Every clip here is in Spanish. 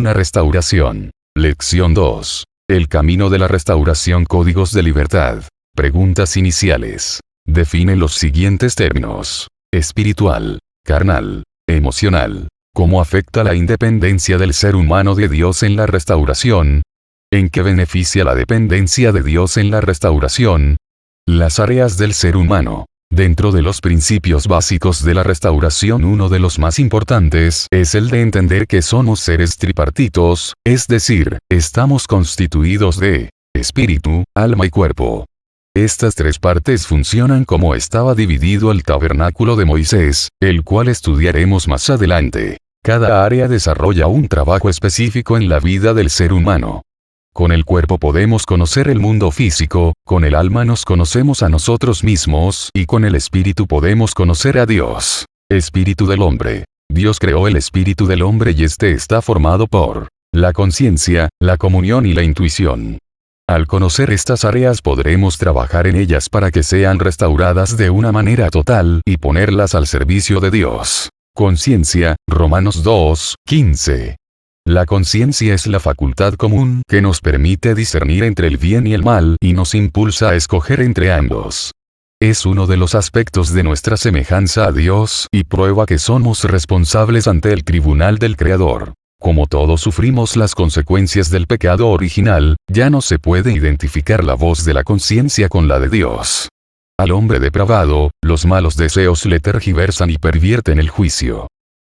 una restauración. Lección 2. El camino de la restauración. Códigos de libertad. Preguntas iniciales. Define los siguientes términos: espiritual, carnal, emocional. ¿Cómo afecta la independencia del ser humano de Dios en la restauración? ¿En qué beneficia la dependencia de Dios en la restauración? Las áreas del ser humano. Dentro de los principios básicos de la restauración, uno de los más importantes es el de entender que somos seres tripartitos, es decir, estamos constituidos de espíritu, alma y cuerpo. Estas tres partes funcionan como estaba dividido el tabernáculo de Moisés, el cual estudiaremos más adelante. Cada área desarrolla un trabajo específico en la vida del ser humano. Con el cuerpo podemos conocer el mundo físico, con el alma nos conocemos a nosotros mismos, y con el espíritu podemos conocer a Dios. Espíritu del hombre. Dios creó el espíritu del hombre y este está formado por la conciencia, la comunión y la intuición. Al conocer estas áreas podremos trabajar en ellas para que sean restauradas de una manera total y ponerlas al servicio de Dios. Conciencia, Romanos 2:15. La conciencia es la facultad común que nos permite discernir entre el bien y el mal y nos impulsa a escoger entre ambos. Es uno de los aspectos de nuestra semejanza a Dios y prueba que somos responsables ante el tribunal del Creador. Como todos sufrimos las consecuencias del pecado original, ya no se puede identificar la voz de la conciencia con la de Dios. Al hombre depravado, los malos deseos le tergiversan y pervierten el juicio.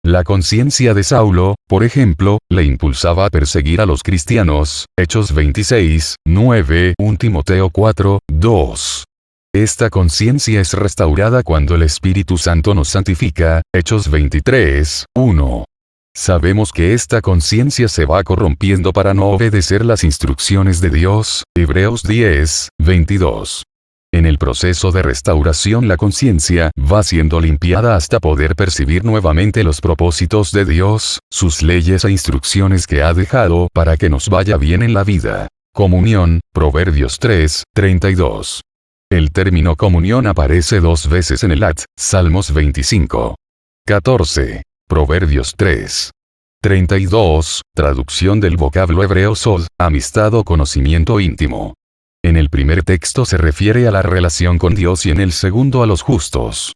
La conciencia de Saulo, por ejemplo, le impulsaba a perseguir a los cristianos, Hechos 26:9, 1 Timoteo 4:2. Esta conciencia es restaurada cuando el Espíritu Santo nos santifica, Hechos 23:1. Sabemos que esta conciencia se va corrompiendo para no obedecer las instrucciones de Dios, Hebreos 10:22. En el proceso de restauración la conciencia va siendo limpiada hasta poder percibir nuevamente los propósitos de Dios, sus leyes e instrucciones que ha dejado para que nos vaya bien en la vida. Comunión, Proverbios 3:32. El término comunión aparece 2 veces en el Salmos 25:14, Proverbios 3:32, traducción del vocablo hebreo sod, amistad o conocimiento íntimo. En el primer texto se refiere a la relación con Dios y en el segundo a los justos.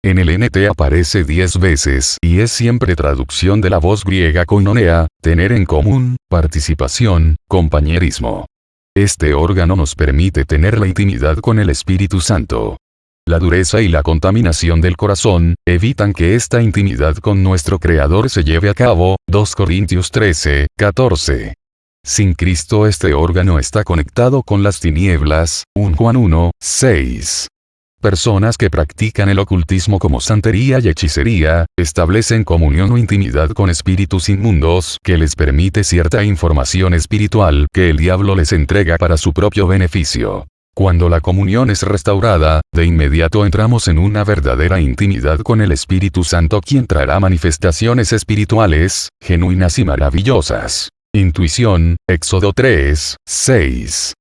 En el NT aparece 10 veces y es siempre traducción de la voz griega koinonia, tener en común, participación, compañerismo. Este órgano nos permite tener la intimidad con el Espíritu Santo. La dureza y la contaminación del corazón evitan que esta intimidad con nuestro Creador se lleve a cabo, 2 Corintios 13:14. Sin Cristo este órgano está conectado con las tinieblas, 1 Juan 1:6. Personas que practican el ocultismo como santería y hechicería, establecen comunión o intimidad con espíritus inmundos que les permite cierta información espiritual que el diablo les entrega para su propio beneficio. Cuando la comunión es restaurada, de inmediato entramos en una verdadera intimidad con el Espíritu Santo, quien traerá manifestaciones espirituales, genuinas y maravillosas. Intuición, Éxodo 3:6.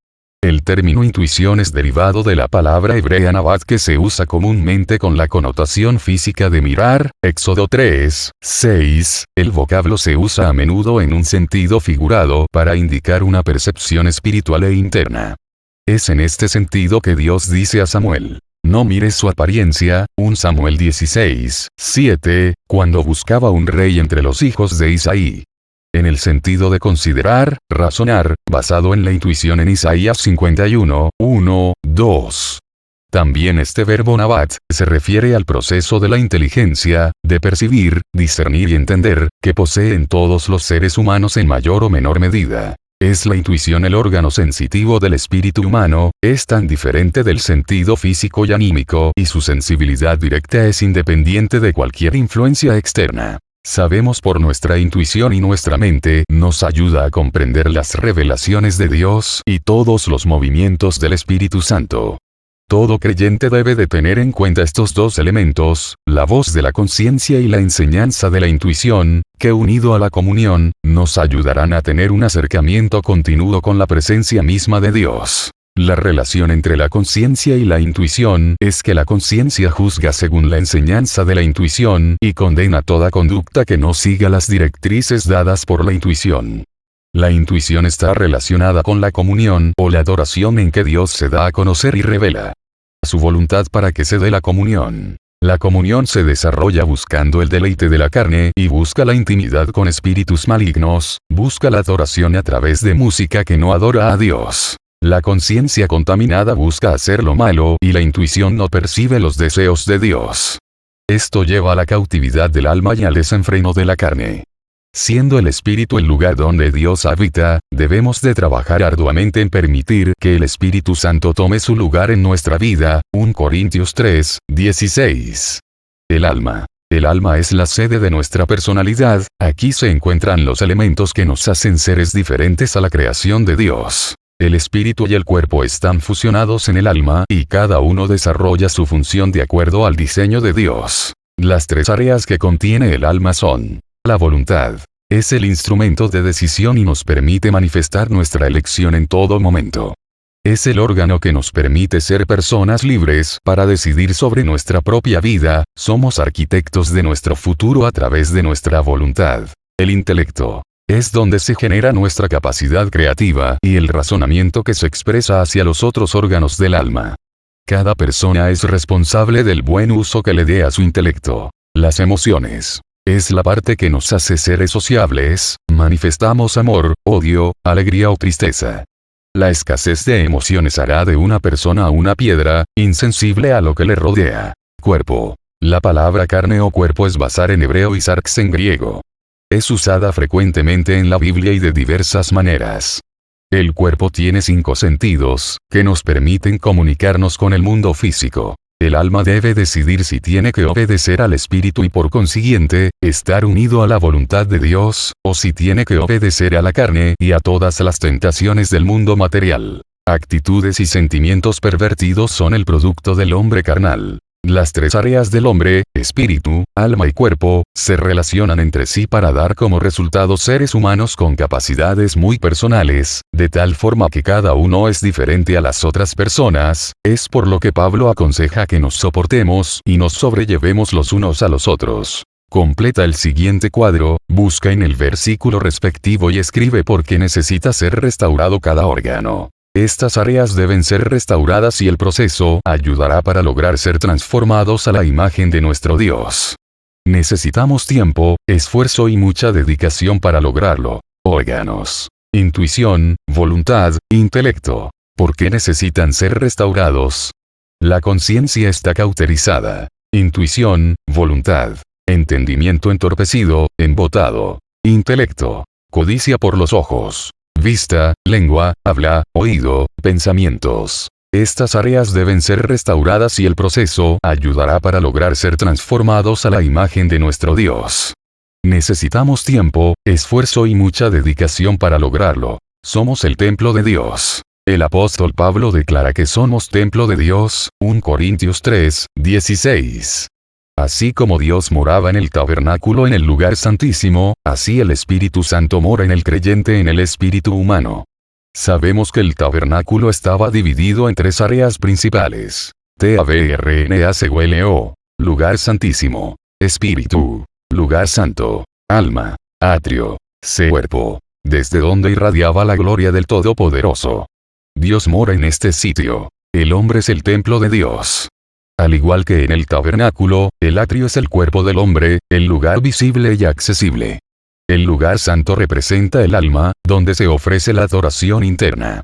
El término intuición es derivado de la palabra hebrea nabat que se usa comúnmente con la connotación física de mirar, Éxodo 3:6. El vocablo se usa a menudo en un sentido figurado para indicar una percepción espiritual e interna. Es en este sentido que Dios dice a Samuel: no mires su apariencia, 1 Samuel 16:7, cuando buscaba un rey entre los hijos de Isaí. En el sentido de considerar, razonar, basado en la intuición en Isaías 51:1-2. También este verbo nabat se refiere al proceso de la inteligencia, de percibir, discernir y entender, que poseen todos los seres humanos en mayor o menor medida. ¿Es la intuición el órgano sensitivo del espíritu humano? Es tan diferente del sentido físico y anímico, y su sensibilidad directa es independiente de cualquier influencia externa. Sabemos por nuestra intuición y nuestra mente nos ayuda a comprender las revelaciones de Dios y todos los movimientos del Espíritu Santo. Todo creyente debe de tener en cuenta estos dos elementos, la voz de la conciencia y la enseñanza de la intuición, que unido a la comunión, nos ayudarán a tener un acercamiento continuo con la presencia misma de Dios. La relación entre la conciencia y la intuición es que la conciencia juzga según la enseñanza de la intuición y condena toda conducta que no siga las directrices dadas por la intuición. La intuición está relacionada con la comunión o la adoración en que Dios se da a conocer y revela su voluntad para que se dé la comunión. La comunión se desarrolla buscando el deleite de la carne y busca la intimidad con espíritus malignos, busca la adoración a través de música que no adora a Dios. La conciencia contaminada busca hacer lo malo y la intuición no percibe los deseos de Dios. Esto lleva a la cautividad del alma y al desenfreno de la carne. Siendo el espíritu el lugar donde Dios habita, debemos de trabajar arduamente en permitir que el Espíritu Santo tome su lugar en nuestra vida. 1 Corintios 3, 16. El alma. El alma es la sede de nuestra personalidad, aquí se encuentran los elementos que nos hacen seres diferentes a la creación de Dios. El espíritu y el cuerpo están fusionados en el alma y cada uno desarrolla su función de acuerdo al diseño de Dios. Las tres áreas que contiene el alma son: la voluntad. Es el instrumento de decisión y nos permite manifestar nuestra elección en todo momento. Es el órgano que nos permite ser personas libres para decidir sobre nuestra propia vida, somos arquitectos de nuestro futuro a través de nuestra voluntad. El intelecto. Es donde se genera nuestra capacidad creativa y el razonamiento que se expresa hacia los otros órganos del alma. Cada persona es responsable del buen uso que le dé a su intelecto. Las emociones. Es la parte que nos hace seres sociables, manifestamos amor, odio, alegría o tristeza. La escasez de emociones hará de una persona una piedra, insensible a lo que le rodea. Cuerpo. La palabra carne o cuerpo es basar en hebreo y sarx en griego. Es usada frecuentemente en la Biblia y de diversas maneras. El cuerpo tiene 5 sentidos, que nos permiten comunicarnos con el mundo físico. El alma debe decidir si tiene que obedecer al espíritu y por consiguiente, estar unido a la voluntad de Dios, o si tiene que obedecer a la carne y a todas las tentaciones del mundo material. Actitudes y sentimientos pervertidos son el producto del hombre carnal. Las tres áreas del hombre, espíritu, alma y cuerpo, se relacionan entre sí para dar como resultado seres humanos con capacidades muy personales, de tal forma que cada uno es diferente a las otras personas, es por lo que Pablo aconseja que nos soportemos y nos sobrellevemos los unos a los otros. Completa el siguiente cuadro, busca en el versículo respectivo y escribe por qué necesita ser restaurado cada órgano. Estas áreas deben ser restauradas y el proceso ayudará para lograr ser transformados a la imagen de nuestro Dios. Necesitamos tiempo, esfuerzo y mucha dedicación para lograrlo. Órganos. Intuición, voluntad, intelecto. ¿Por qué necesitan ser restaurados? La conciencia está cauterizada. Intuición, voluntad. Entendimiento entorpecido, embotado. Intelecto. Codicia por los ojos. Vista, lengua, habla, oído, pensamientos. Estas áreas deben ser restauradas y el proceso ayudará para lograr ser transformados a la imagen de nuestro Dios. Necesitamos tiempo, esfuerzo y mucha dedicación para lograrlo. Somos el templo de Dios. El apóstol Pablo declara que somos templo de Dios, 1 Corintios 3, 16. Así como Dios moraba en el tabernáculo en el lugar santísimo, así el Espíritu Santo mora en el creyente en el espíritu humano. Sabemos que el tabernáculo estaba dividido en 3 áreas principales. Tabernáculo, lugar santísimo, espíritu, lugar santo, alma, atrio, cuerpo, desde donde irradiaba la gloria del Todopoderoso. Dios mora en este sitio. El hombre es el templo de Dios. Al igual que en el tabernáculo, el atrio es el cuerpo del hombre, el lugar visible y accesible. El lugar santo representa el alma, donde se ofrece la adoración interna.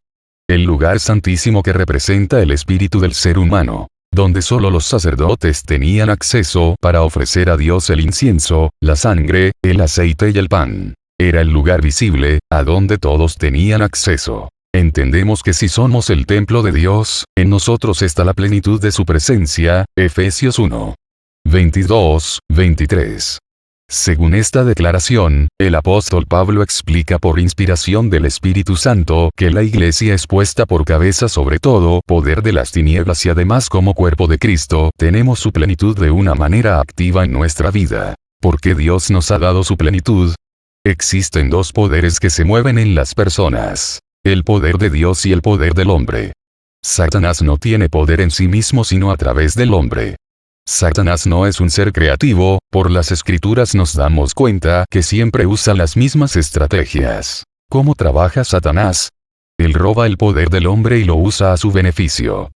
El lugar santísimo que representa el espíritu del ser humano, donde solo los sacerdotes tenían acceso para ofrecer a Dios el incienso, la sangre, el aceite y el pan. Era el lugar visible, a donde todos tenían acceso. Entendemos que si somos el templo de Dios, en nosotros está la plenitud de su presencia, Efesios 1. 22, 23. Según esta declaración, el apóstol Pablo explica por inspiración del Espíritu Santo que la Iglesia es puesta por cabeza sobre todo poder de las tinieblas y además como cuerpo de Cristo tenemos su plenitud de una manera activa en nuestra vida. ¿Por qué Dios nos ha dado su plenitud? Existen 2 poderes que se mueven en las personas. El poder de Dios y el poder del hombre. Satanás no tiene poder en sí mismo sino a través del hombre. Satanás no es un ser creativo, por las escrituras nos damos cuenta que siempre usa las mismas estrategias. ¿Cómo trabaja Satanás? Él roba el poder del hombre y lo usa a su beneficio.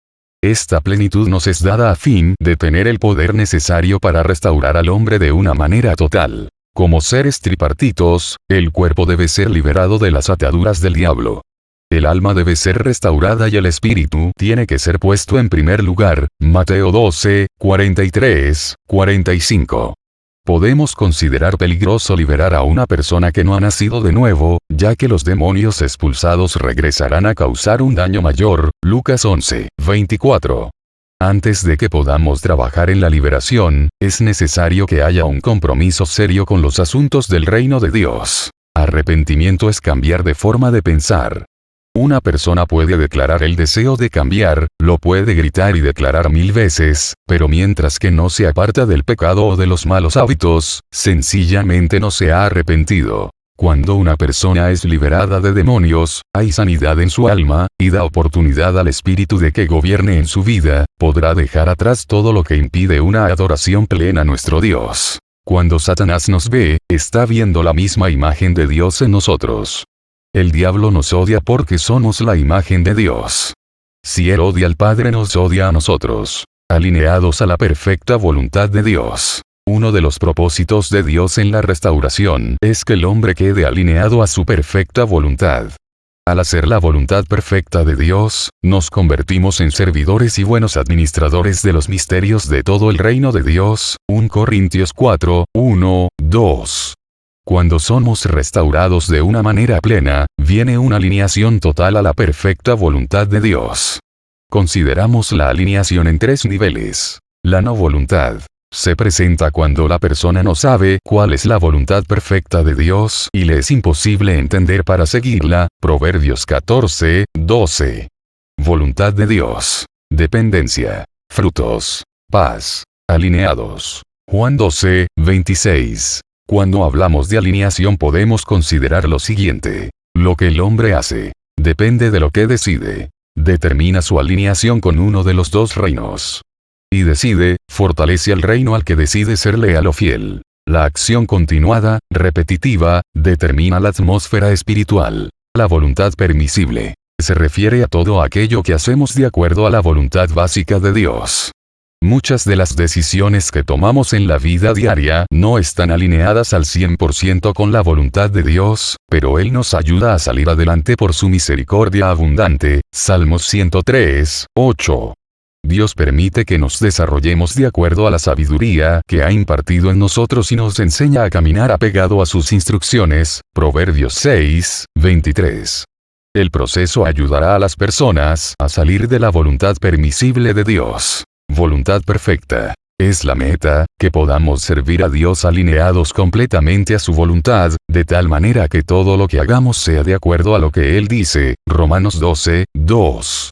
Esta plenitud nos es dada a fin de tener el poder necesario para restaurar al hombre de una manera total. Como seres tripartitos, el cuerpo debe ser liberado de las ataduras del diablo. El alma debe ser restaurada y el espíritu tiene que ser puesto en primer lugar. Mateo 12, 43, 45. Podemos considerar peligroso liberar a una persona que no ha nacido de nuevo, ya que los demonios expulsados regresarán a causar un daño mayor. Lucas 11, 24. Antes de que podamos trabajar en la liberación, es necesario que haya un compromiso serio con los asuntos del reino de Dios. Arrepentimiento es cambiar de forma de pensar. Una persona puede declarar el deseo de cambiar, lo puede gritar y declarar 1000 veces, pero mientras que no se aparta del pecado o de los malos hábitos, sencillamente no se ha arrepentido. Cuando una persona es liberada de demonios, hay sanidad en su alma, y da oportunidad al espíritu de que gobierne en su vida, podrá dejar atrás todo lo que impide una adoración plena a nuestro Dios. Cuando Satanás nos ve, está viendo la misma imagen de Dios en nosotros. El diablo nos odia porque somos la imagen de Dios. Si él odia al Padre, nos odia a nosotros, alineados a la perfecta voluntad de Dios. Uno de los propósitos de Dios en la restauración es que el hombre quede alineado a su perfecta voluntad. Al hacer la voluntad perfecta de Dios, nos convertimos en servidores y buenos administradores de los misterios de todo el reino de Dios. 1 Corintios 4, 1, 2. Cuando somos restaurados de una manera plena, viene una alineación total a la perfecta voluntad de Dios. Consideramos la alineación en 3 niveles. La no voluntad se presenta cuando la persona no sabe cuál es la voluntad perfecta de Dios y le es imposible entender para seguirla. Proverbios 14, 12. Voluntad de Dios. Dependencia. Frutos. Paz. Alineados. Juan 12, 26. Cuando hablamos de alineación podemos considerar lo siguiente. Lo que el hombre hace depende de lo que decide. Determina su alineación con uno de los 2 reinos. Y decide, fortalece al reino al que decide ser leal o fiel. La acción continuada, repetitiva, determina la atmósfera espiritual. La voluntad permisible se refiere a todo aquello que hacemos de acuerdo a la voluntad básica de Dios. Muchas de las decisiones que tomamos en la vida diaria no están alineadas al 100% con la voluntad de Dios, pero Él nos ayuda a salir adelante por su misericordia abundante. Salmos 103, 8. Dios permite que nos desarrollemos de acuerdo a la sabiduría que ha impartido en nosotros y nos enseña a caminar apegado a sus instrucciones. Proverbios 6, 23. El proceso ayudará a las personas a salir de la voluntad permisible de Dios. Voluntad perfecta. Es la meta, que podamos servir a Dios alineados completamente a su voluntad, de tal manera que todo lo que hagamos sea de acuerdo a lo que Él dice. Romanos 12, 2.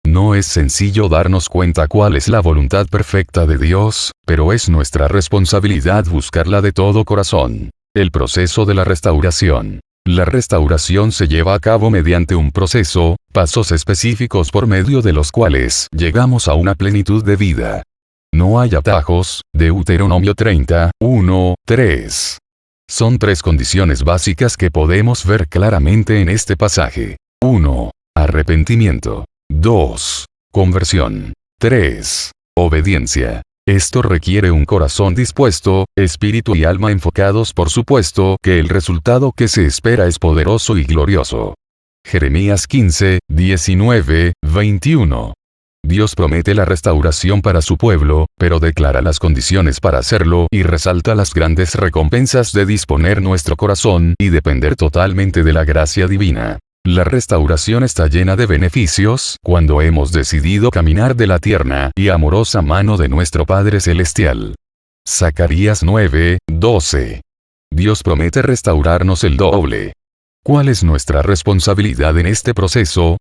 No es sencillo darnos cuenta cuál es la voluntad perfecta de Dios, pero es nuestra responsabilidad buscarla de todo corazón. El proceso de la restauración. La restauración se lleva a cabo mediante un proceso, pasos específicos por medio de los cuales llegamos a una plenitud de vida. No hay atajos. Deuteronomio 30, 1, 3. Son 3 condiciones básicas que podemos ver claramente en este pasaje. 1. Arrepentimiento. 2. Conversión. 3. Obediencia. Esto requiere un corazón dispuesto, espíritu y alma enfocados, por supuesto que el resultado que se espera es poderoso y glorioso. Jeremías 15, 19, 21. Dios promete la restauración para su pueblo, pero declara las condiciones para hacerlo y resalta las grandes recompensas de disponer nuestro corazón y depender totalmente de la gracia divina. La restauración está llena de beneficios cuando hemos decidido caminar de la tierna y amorosa mano de nuestro Padre Celestial. Zacarías 9, 12. Dios promete restaurarnos el doble. ¿Cuál es nuestra responsabilidad en este proceso?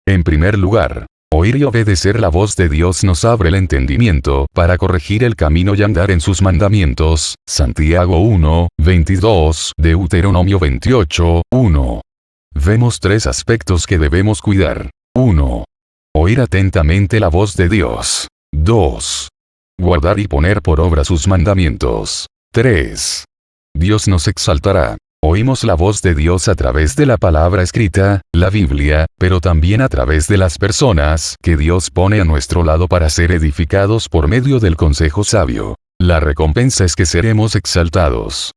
En primer lugar, oír y obedecer la voz de Dios nos abre el entendimiento para corregir el camino y andar en sus mandamientos. Santiago 1, 22, Deuteronomio 28, 1. Vemos 3 aspectos que debemos cuidar. 1. Oír atentamente la voz de Dios. 2. Guardar y poner por obra sus mandamientos. 3. Dios nos exaltará. Oímos la voz de Dios a través de la palabra escrita, la Biblia, pero también a través de las personas que Dios pone a nuestro lado para ser edificados por medio del consejo sabio. La recompensa es que seremos exaltados.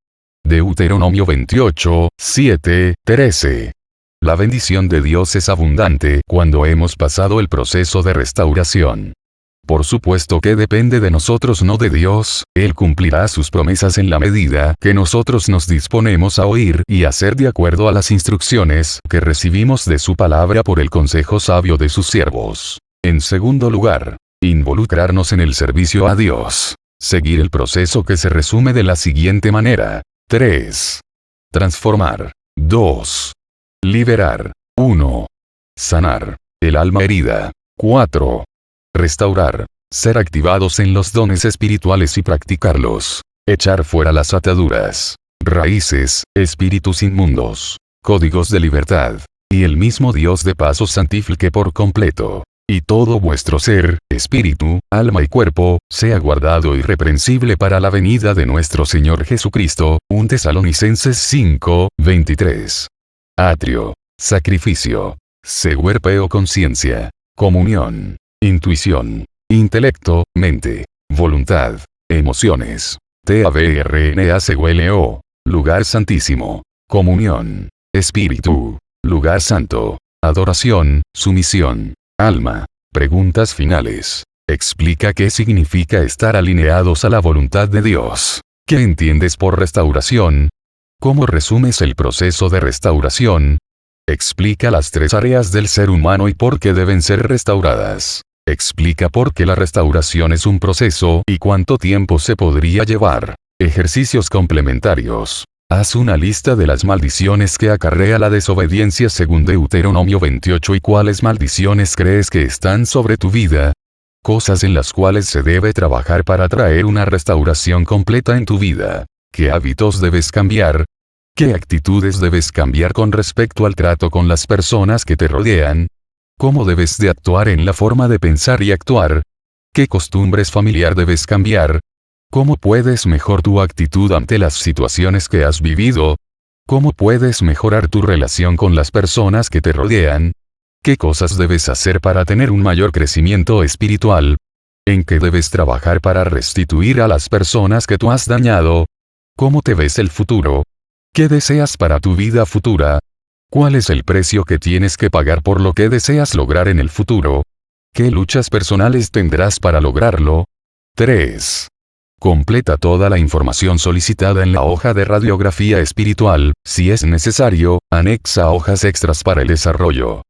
Deuteronomio 28, 7, 13. La bendición de Dios es abundante cuando hemos pasado el proceso de restauración. Por supuesto que depende de nosotros, no de Dios. Él cumplirá sus promesas en la medida que nosotros nos disponemos a oír y hacer de acuerdo a las instrucciones que recibimos de su palabra por el consejo sabio de sus siervos. En segundo lugar, involucrarnos en el servicio a Dios. Seguir el proceso que se resume de la siguiente manera. 3. Transformar. 2. Liberar. 1. Sanar el alma herida. 4. Restaurar. Ser activados en los dones espirituales y practicarlos. Echar fuera las ataduras, raíces, espíritus inmundos, códigos de libertad. Y el mismo Dios de paz os santifique por completo. Y todo vuestro ser, espíritu, alma y cuerpo, sea guardado irreprensible para la venida de nuestro Señor Jesucristo. 1 Tesalonicenses 5, 23. Atrio. Sacrificio. Seguerpe o conciencia. Comunión. Intuición. Intelecto, mente. Voluntad. Emociones. TABRNACULO. Lugar santísimo. Comunión. Espíritu. Lugar santo. Adoración, sumisión. Alma. Preguntas finales. Explica qué significa estar alineados a la voluntad de Dios. ¿Qué entiendes por restauración? ¿Cómo resumes el proceso de restauración? Explica las 3 áreas del ser humano y por qué deben ser restauradas. Explica por qué la restauración es un proceso y cuánto tiempo se podría llevar. Ejercicios complementarios. Haz una lista de las maldiciones que acarrea la desobediencia según Deuteronomio 28 y cuáles maldiciones crees que están sobre tu vida. Cosas en las cuales se debe trabajar para traer una restauración completa en tu vida. ¿Qué hábitos debes cambiar? ¿Qué actitudes debes cambiar con respecto al trato con las personas que te rodean? ¿Cómo debes de actuar en la forma de pensar y actuar? ¿Qué costumbres familiar debes cambiar? ¿Cómo puedes mejorar tu actitud ante las situaciones que has vivido? ¿Cómo puedes mejorar tu relación con las personas que te rodean? ¿Qué cosas debes hacer para tener un mayor crecimiento espiritual? ¿En qué debes trabajar para restituir a las personas que tú has dañado? ¿Cómo te ves el futuro? ¿Qué deseas para tu vida futura? ¿Cuál es el precio que tienes que pagar por lo que deseas lograr en el futuro? ¿Qué luchas personales tendrás para lograrlo? 3. Completa toda la información solicitada en la hoja de radiografía espiritual. Si es necesario, anexa hojas extras para el desarrollo.